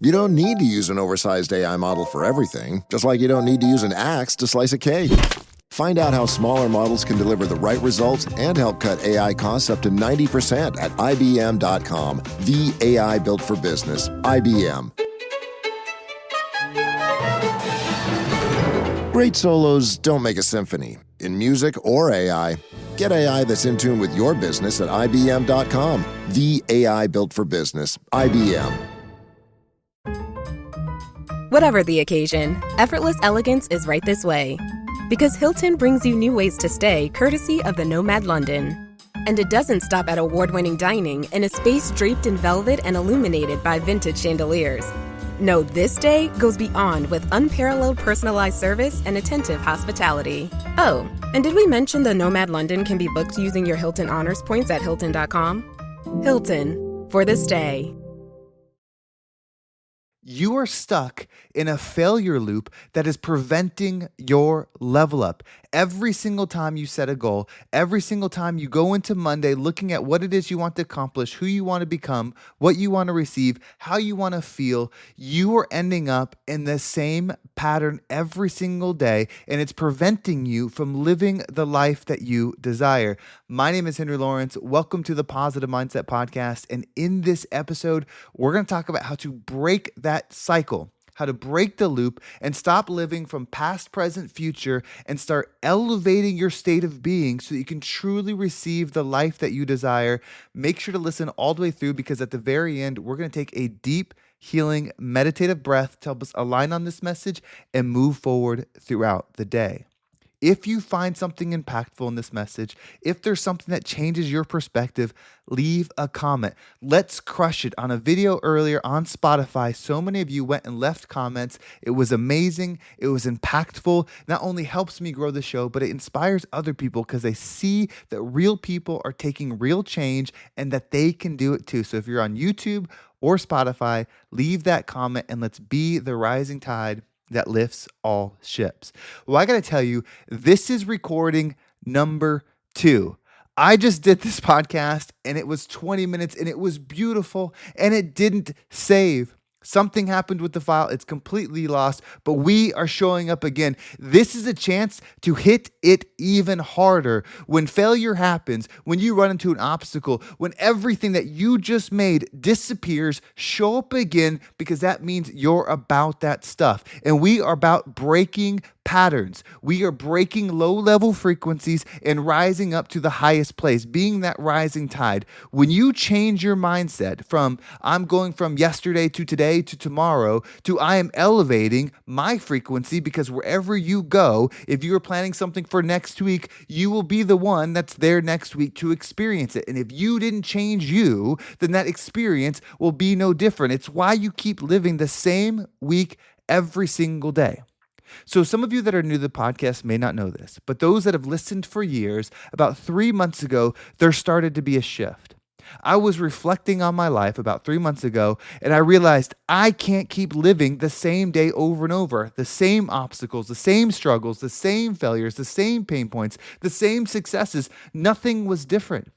You don't need to use an oversized AI model for everything, just like you don't need to use an axe to slice a cake. Find out how smaller models can deliver the right results and help cut AI costs up to 90% at IBM.com. The AI built for business. IBM. Great solos don't make a symphony. In music or AI, get AI that's in tune with your business at IBM.com. The AI built for business. IBM. Whatever the occasion, effortless elegance is right this way. Because Hilton brings you new ways to stay courtesy of the Nomad London. And it doesn't stop at award-winning dining in a space draped in velvet and illuminated by vintage chandeliers. No, this day goes beyond with unparalleled personalized service and attentive hospitality. Oh, and did we mention the Nomad London can be booked using your Hilton Honors points at Hilton.com? Hilton, for the stay. You are stuck in a failure loop that is preventing your level up. Every single time you set a goal, every single time you go into Monday looking at what it is you want to accomplish, who you want to become, what you want to receive, how you want to feel, you are ending up in the same pattern every single day, and it's preventing you from living the life that you desire. My name is Henry Lawrence. Welcome to the Positive Mindset Podcast. And in this episode, we're going to talk about how to break that cycle, how to break the loop and stop living from past, present, future, and start elevating your state of being so that you can truly receive the life that you desire. Make sure to listen all the way through, because at the very end, we're going to take a deep, healing, meditative breath to help us align on this message and move forward throughout the day. If you find something impactful in this message, if there's something that changes your perspective, leave a comment. Let's crush it. On a video earlier on Spotify, so many of you went and left comments. It was amazing. It was impactful. Not only helps me grow the show, but it inspires other people because they see that real people are taking real change and that they can do it too. So if you're on YouTube or Spotify, leave that comment and let's be the rising tide that lifts all ships. Well, I got to tell you, this is recording number 2. I just did this podcast and it was 20 minutes and it was beautiful and it didn't save. Something happened with the file. It's completely lost, but we are showing up again. This is a chance to hit it even harder. When failure happens, when you run into an obstacle, when everything that you just made disappears, show up again, because that means you're about that stuff. And we are about breaking patterns. We are breaking low-level frequencies and rising up to the highest place, being that rising tide. When you change your mindset from I'm going from yesterday to today to tomorrow to I am elevating my frequency, because wherever you go, if you are planning something for next week, you will be the one that's there next week to experience it. And if you didn't change you, then that experience will be no different. It's why you keep living the same week every single day. So some of you that are new to the podcast may not know this, but those that have listened for years, about 3 months ago, there started to be a shift. I was reflecting on my life about 3 months ago, and I realized I can't keep living the same day over and over, the same obstacles, the same struggles, the same failures, the same pain points, the same successes. Nothing was different.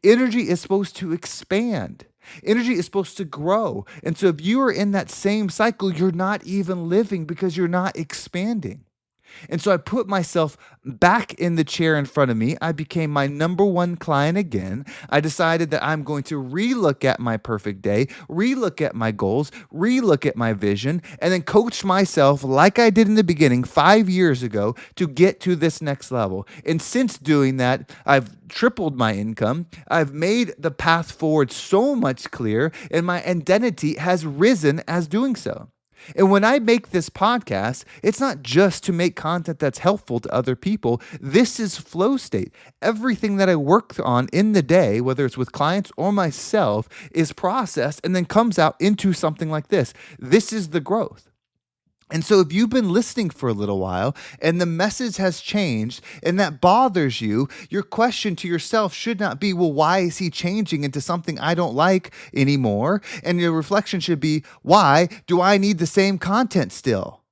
Energy is supposed to expand. Energy is supposed to grow. And so if you are in that same cycle, you're not even living because you're not expanding. And so I put myself back in the chair in front of me. I became my number one client again. I decided that I'm going to relook at my perfect day, relook at my goals, relook at my vision, and then coach myself like I did in the beginning 5 years ago to get to this next level. And since doing that, I've tripled my income. I've made the path forward so much clearer, and my identity has risen as doing so. And when I make this podcast, it's not just to make content that's helpful to other people. This is flow state. Everything that I work on in the day, whether it's with clients or myself, is processed and then comes out into something like this. This is the growth. And so if you've been listening for a little while and the message has changed and that bothers you, your question to yourself should not be, well, why is he changing into something I don't like anymore? And your reflection should be, why do I need the same content still?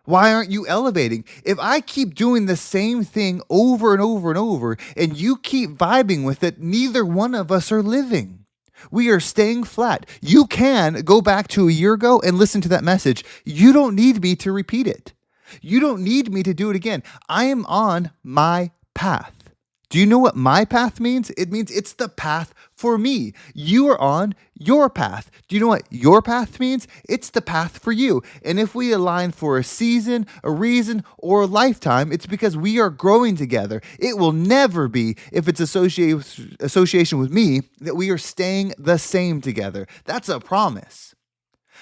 Why aren't you elevating? If I keep doing the same thing over and over and over and you keep vibing with it, neither one of us are living. We are staying flat. You can go back to a year ago and listen to that message. You don't need me to repeat it. You don't need me to do it again. I am on my path. Do you know what my path means? It means it's the path for me. You are on your path. Do you know what your path means? It's the path for you. And if we align for a season, a reason, or a lifetime, it's because we are growing together. It will never be, if it's association with me, that we are staying the same together. That's a promise.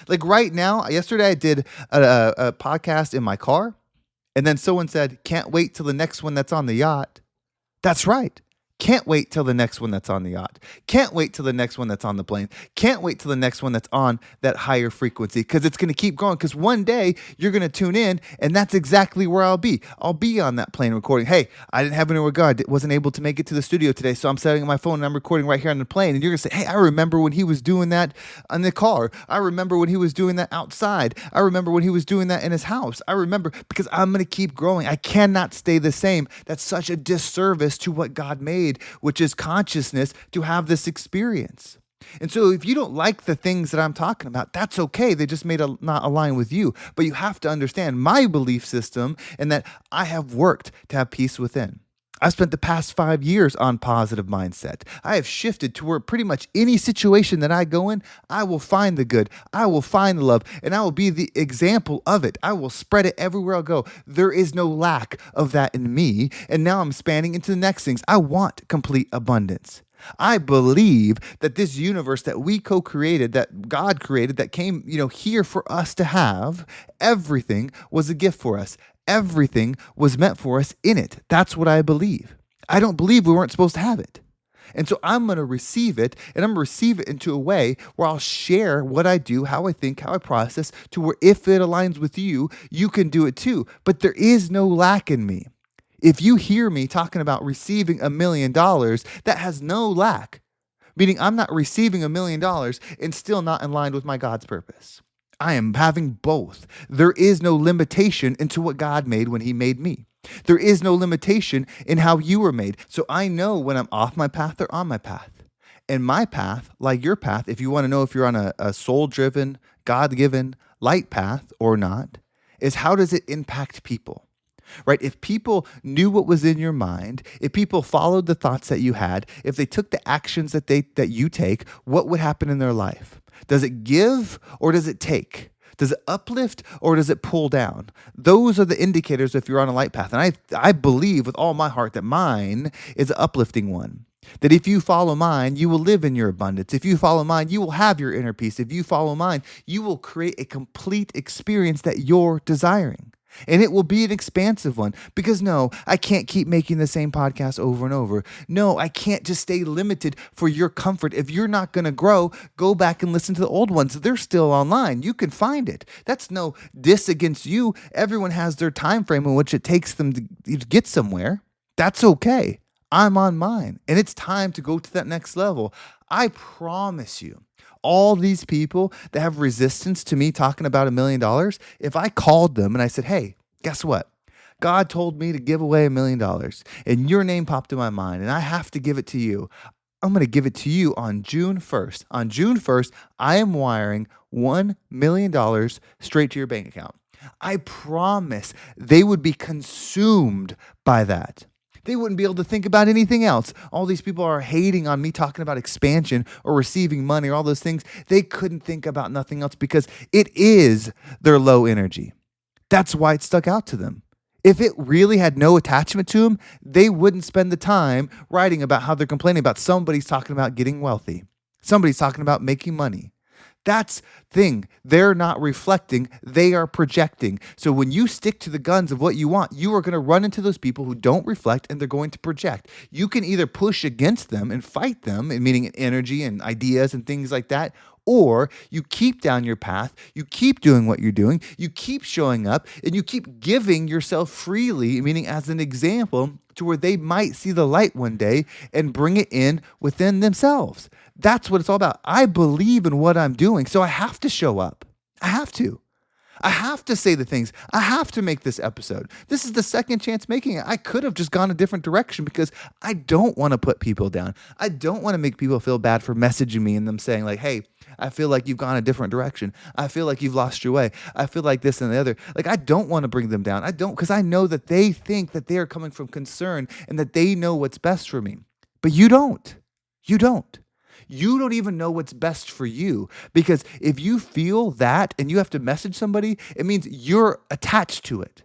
Like right now, yesterday I did a podcast in my car, and then someone said, can't wait till the next one that's on the yacht. That's right. Can't wait till the next one that's on the yacht. Can't wait till the next one that's on the plane. Can't wait till the next one that's on that higher frequency, because it's going to keep growing. Because one day you're going to tune in, and that's exactly where I'll be. I'll be on that plane recording. Hey, I didn't have any regard. Wasn't able to make it to the studio today, so I'm setting up my phone and I'm recording right here on the plane. And you're going to say, hey, I remember when he was doing that on the car. I remember when he was doing that outside. I remember when he was doing that in his house. I remember, because I'm going to keep growing. I cannot stay the same. That's such a disservice to what God made, which is consciousness, to have this experience. And so if you don't like the things that I'm talking about, that's okay. They just may not align with you. But you have to understand my belief system, and that I have worked to have peace within. I've spent the past 5 years on positive mindset. I have shifted to where pretty much any situation that I go in, I will find the good, I will find the love, and I will be the example of it. I will spread it everywhere I go. There is no lack of that in me. And now I'm spanning into the next things. I want complete abundance. I believe that this universe that we co-created, that God created, that came, here for us to have, everything was a gift for us. Everything was meant for us in it. That's what I believe. I don't believe we weren't supposed to have it. And so I'm going to receive it, and I'm going to receive it into a way where I'll share what I do, how I think, how I process, to where if it aligns with you, you can do it too. But there is no lack in me. If you hear me talking about receiving $1 million, that has no lack, meaning I'm not receiving $1 million and still not in line with my God's purpose. I am having both. There is no limitation into what God made when he made me. There is no limitation in how you were made. So I know when I'm off my path or on my path. And my path, like your path, if you want to know if you're on a soul-driven, God-given, light path or not, is how does it impact people? Right? If people knew what was in your mind, if people followed the thoughts that you had, if they took the actions that you take, what would happen in their life? Does it give or does it take? Does it uplift or does it pull down? Those are the indicators if you're on a light path. And I believe with all my heart that mine is an uplifting one. That if you follow mine, you will live in your abundance. If you follow mine, you will have your inner peace. If you follow mine, you will create a complete experience that you're desiring. And it will be an expansive one, because no, I can't keep making the same podcast over and over. No, I can't just stay limited for your comfort. If you're not going to grow, go back and listen to the old ones. They're still online. You can find it. That's no diss against you. Everyone has their time frame in which it takes them to get somewhere. That's okay. I'm on mine, and it's time to go to that next level. I promise you. All these people that have resistance to me talking about $1 million, if I called them and I said, hey, guess what? God told me to give away $1 million, and your name popped in my mind, and I have to give it to you. I'm going to give it to you on June 1st. On June 1st, I am wiring $1 million straight to your bank account. I promise they would be consumed by that. They wouldn't be able to think about anything else. All these people are hating on me talking about expansion or receiving money or all those things. They couldn't think about nothing else because it is their low energy. That's why it stuck out to them. If it really had no attachment to them, they wouldn't spend the time writing about how they're complaining about somebody's talking about getting wealthy. Somebody's talking about making money. That's the thing. They're not reflecting. They are projecting. So when you stick to the guns of what you want, you are going to run into those people who don't reflect, and they're going to project. You can either push against them and fight them, meaning energy and ideas and things like that, or you keep down your path, you keep doing what you're doing, you keep showing up, and you keep giving yourself freely, meaning as an example, to where they might see the light one day and bring it in within themselves. That's what it's all about. I believe in what I'm doing, so I have to show up. I have to. I have to say the things. I have to make this episode. This is the second chance making it. I could have just gone a different direction because I don't want to put people down. I don't want to make people feel bad for messaging me and them saying like, hey, I feel like you've gone a different direction. I feel like you've lost your way. I feel like this and the other. Like, I don't want to bring them down. I don't, because I know that they think that they are coming from concern and that they know what's best for me. But you don't. You don't. You don't even know what's best for you, because if you feel that and you have to message somebody, it means you're attached to it.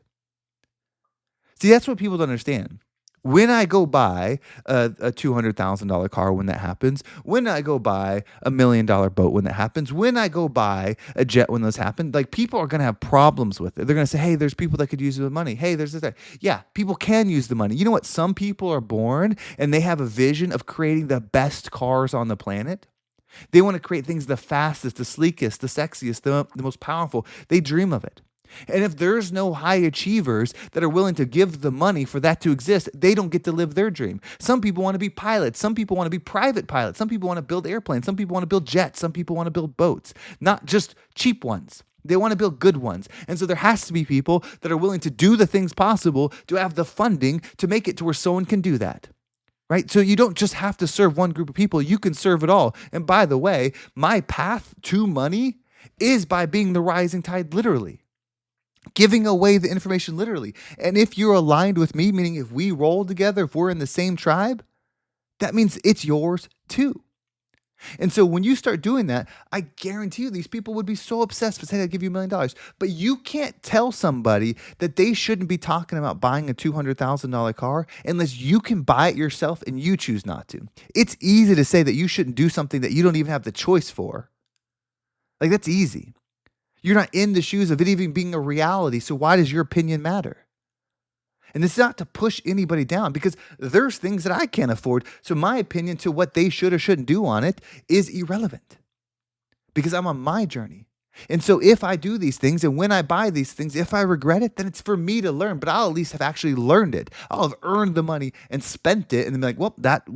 See, that's what people don't understand. When I go buy a $200,000 car, when that happens, when I go buy $1 million boat, when that happens, when I go buy a jet, when those happen, like, people are going to have problems with it. They're going to say, hey, there's people that could use the money. Hey, there's this, that. Yeah, people can use the money. You know what? Some people are born and they have a vision of creating the best cars on the planet. They want to create things the fastest, the sleekest, the sexiest, the most powerful. They dream of it. And if there's no high achievers that are willing to give the money for that to exist, they don't get to live their dream. Some people want to be pilots. Some people want to be private pilots. Some people want to build airplanes. Some people want to build jets. Some people want to build boats, not just cheap ones. They want to build good ones. And so there has to be people that are willing to do the things possible to have the funding to make it to where someone can do that. Right? So you don't just have to serve one group of people. You can serve it all. And by the way, my path to money is by being the rising tide, literally. Giving away the information literally. And if you're aligned with me, meaning if we roll together, if we're in the same tribe, that means it's yours too. And so when you start doing that, I guarantee you these people would be so obsessed with saying, I'll give you $1 million. But you can't tell somebody that they shouldn't be talking about buying a $200,000 car unless you can buy it yourself and you choose not to. It's easy to say that you shouldn't do something that you don't even have the choice for. Like, that's easy. You're not in the shoes of it even being a reality, so why does your opinion matter? And it's not to push anybody down, because there's things that I can't afford, so my opinion to what they should or shouldn't do on it is irrelevant, because I'm on my journey. And so if I do these things and when I buy these things, if I regret it, then it's for me to learn, but I'll at least have actually learned it. I'll have earned the money and spent it and then be like, well,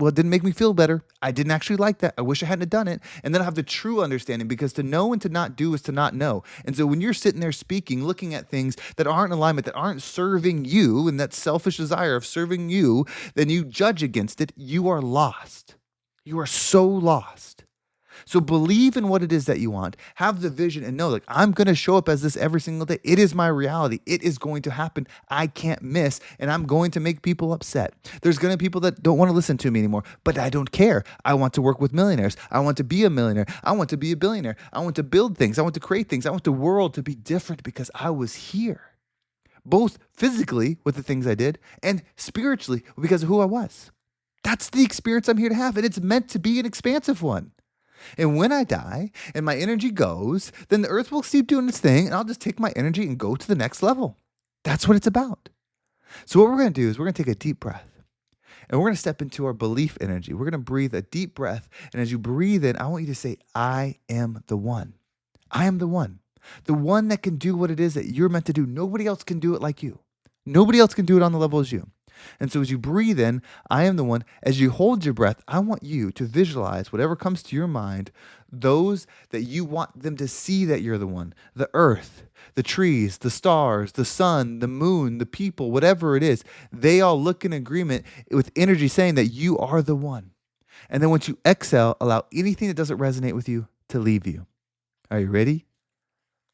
it didn't make me feel better. I didn't actually like that. I wish I hadn't done it. And then I'll have the true understanding, because to know and to not do is to not know. And so when you're sitting there speaking, looking at things that aren't in alignment, that aren't serving you, and that selfish desire of serving you, then you judge against it, you are lost. You are so lost. So believe in what it is that you want, have the vision, and know, like, I'm going to show up as this every single day. It is my reality. It is going to happen. I can't miss, and I'm going to make people upset. There's going to be people that don't want to listen to me anymore, but I don't care. I want to work with millionaires. I want to be a millionaire. I want to be a billionaire. I want to build things. I want to create things. I want the world to be different because I was here, both physically with the things I did and spiritually because of who I was. That's the experience I'm here to have, and it's meant to be an expansive one. And when I die and my energy goes, then the earth will keep doing its thing, and I'll just take my energy and go to the next level. That's what it's about. So what we're going to do is we're going to take a deep breath, and we're going to step into our belief energy. We're going to breathe a deep breath. And as you breathe in, I want you to say, I am the one. I am the one that can do what it is that you're meant to do. Nobody else can do it like you. Nobody else can do it on the level as you. And so as you breathe in, I am the one. As you hold your breath, I want you to visualize whatever comes to your mind, those that you want them to see that you're the one. The earth, the trees, the stars, the sun, the moon, the people, whatever it is, they all look in agreement with energy saying that you are the one. And then once you exhale, allow anything that doesn't resonate with you to leave you. Are you ready?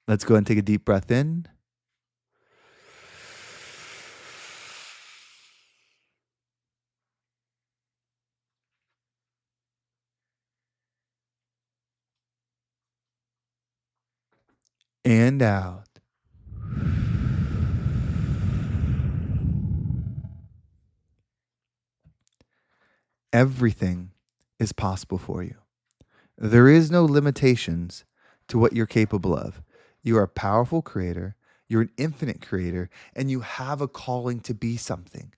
Let's go ahead and take a deep breath in. And out. Everything is possible for you. There is no limitations to what you're capable of. You are a powerful creator. You're an infinite creator, and you have a calling to be something.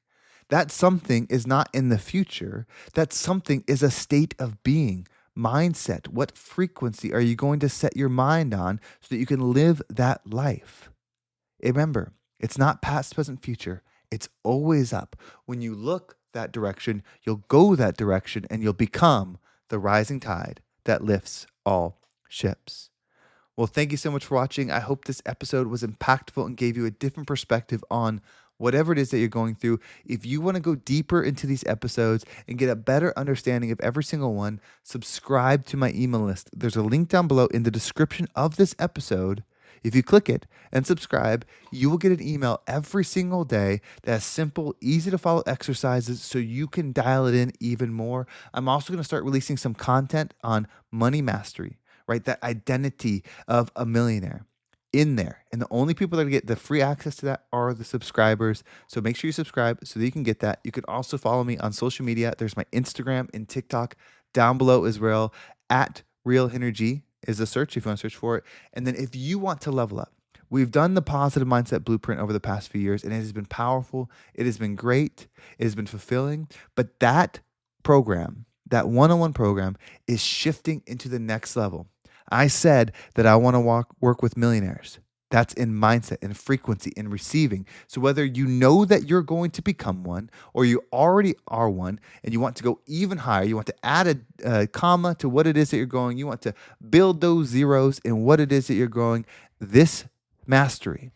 That something is not in the future. That something is a state of being. Mindset. What frequency are you going to set your mind on so that you can live that life? Remember, it's not past, present, future. It's always up. When you look that direction, you'll go that direction, and you'll become the rising tide that lifts all ships. Well, thank you so much for watching. I hope this episode was impactful and gave you a different perspective on whatever it is that you're going through. If you want to go deeper into these episodes and get a better understanding of every single one, subscribe to my email list. There's a link down below in the description of this episode. If you click it and subscribe, you will get an email every single day that has simple, easy to follow exercises so you can dial it in even more. I'm also going to start releasing some content on money mastery, right? That identity of a millionaire in there. And the only people that get the free access to that are the subscribers. So make sure you subscribe so that you can get that. You can also follow me on social media. There's my Instagram and TikTok down below as well. At Real Energy is the search if you want to search for it. And then if you want to level up, we've done the positive mindset blueprint over the past few years, and it has been powerful. It has been great. It has been fulfilling. But that program, that one-on-one program, is shifting into the next level. I said that I want to work with millionaires. That's in mindset and frequency and receiving. So whether you know that you're going to become one or you already are one and you want to go even higher, you want to add a comma to what it is that you're going, you want to build those zeros in what it is that you're growing, this mastery,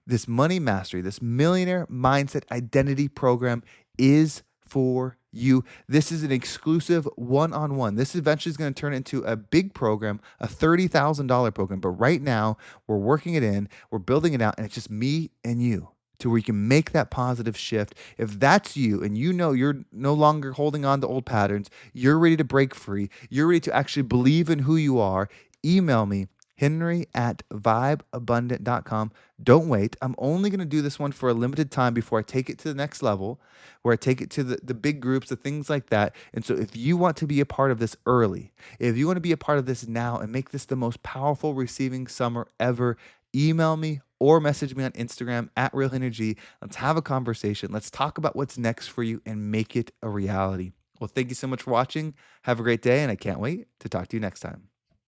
this money mastery, this millionaire mindset identity program is for you. This is an exclusive one-on-one. This eventually is going to turn into a big program, a $30,000 program. But right now, we're working it in, we're building it out, and it's just me and you to where you can make that positive shift. If that's you and you know you're no longer holding on to old patterns, you're ready to break free, you're ready to actually believe in who you are, email me, henry@vibeabundant.com. Don't wait. I'm only going to do this one for a limited time before I take it to the next level, where I take it to the big groups, the things like that. And so if you want to be a part of this early, if you want to be a part of this now and make this the most powerful receiving summer ever, email me or message me on Instagram @RealEnergy. Let's have a conversation. Let's talk about what's next for you and make it a reality. Well, thank you so much for watching. Have a great day, and I can't wait to talk to you next time.